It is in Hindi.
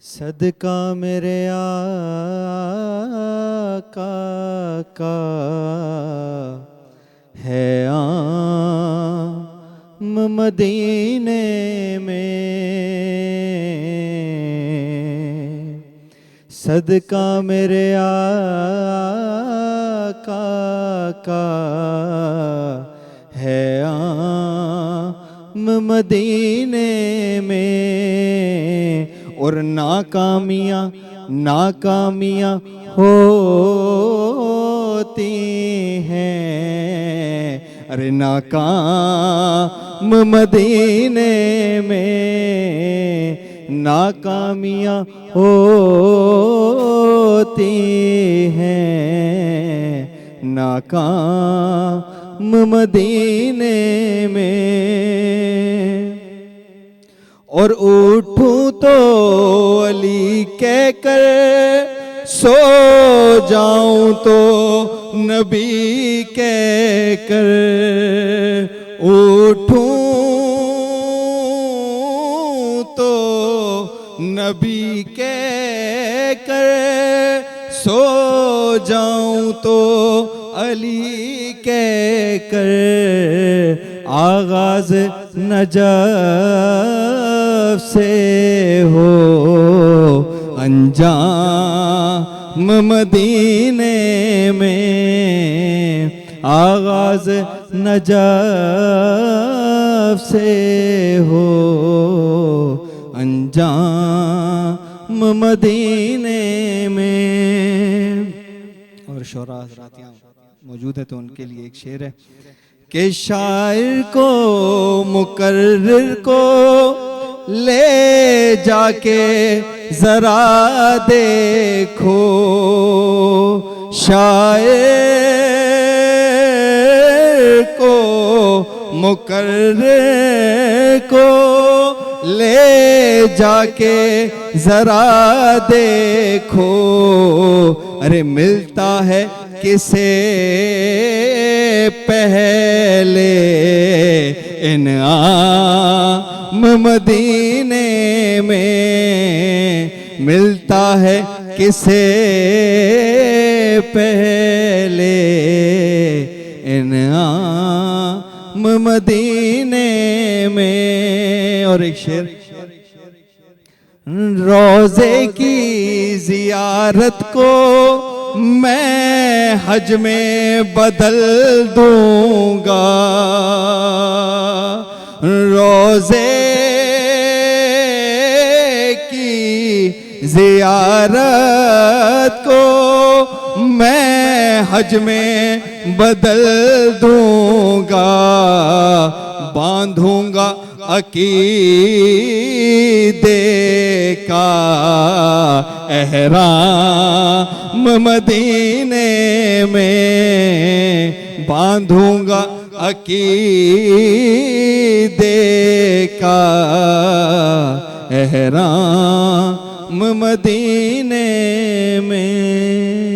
सदका मेरे आका का है आम मदीने में। सदका मेरे आका का है आम मदीने में। और नाकामियाँ होती हैं, अरे नाकाम मदीने में। नाकामियाँ होती हैं नाकाम मदीने में। और उठूं तो अली कहकर, सो जाऊं तो नबी कहकर। उठूं तो नबी कहकर, सो जाऊं तो अली कहकर। आगाज नजफ से हो अंजाम मदीने में। आगाज नजफ से हो अंजाम मदीने में। और शोरा हज़रातियाँ मौजूद है तो उनके लिए एक शेर है कि शायर को मुकर्रिर को ले जाके जरा देखो। शायर को मुकर्रिर को ले जाके जरा देखो। अरे मिलता है किसे पहले इनाम मदीने में। मिलता है किसे पहले इनाम मदीने में। और एक शेर, रोज़े की जियारत को मैं हज में बदल दूंगा। रोज़े की जियारत को मैं हज में बदल दूंगा। बांधूंगा अकीदे का एहराम मदीने में। बांधूंगा अकीदे का एहराम मदीने में।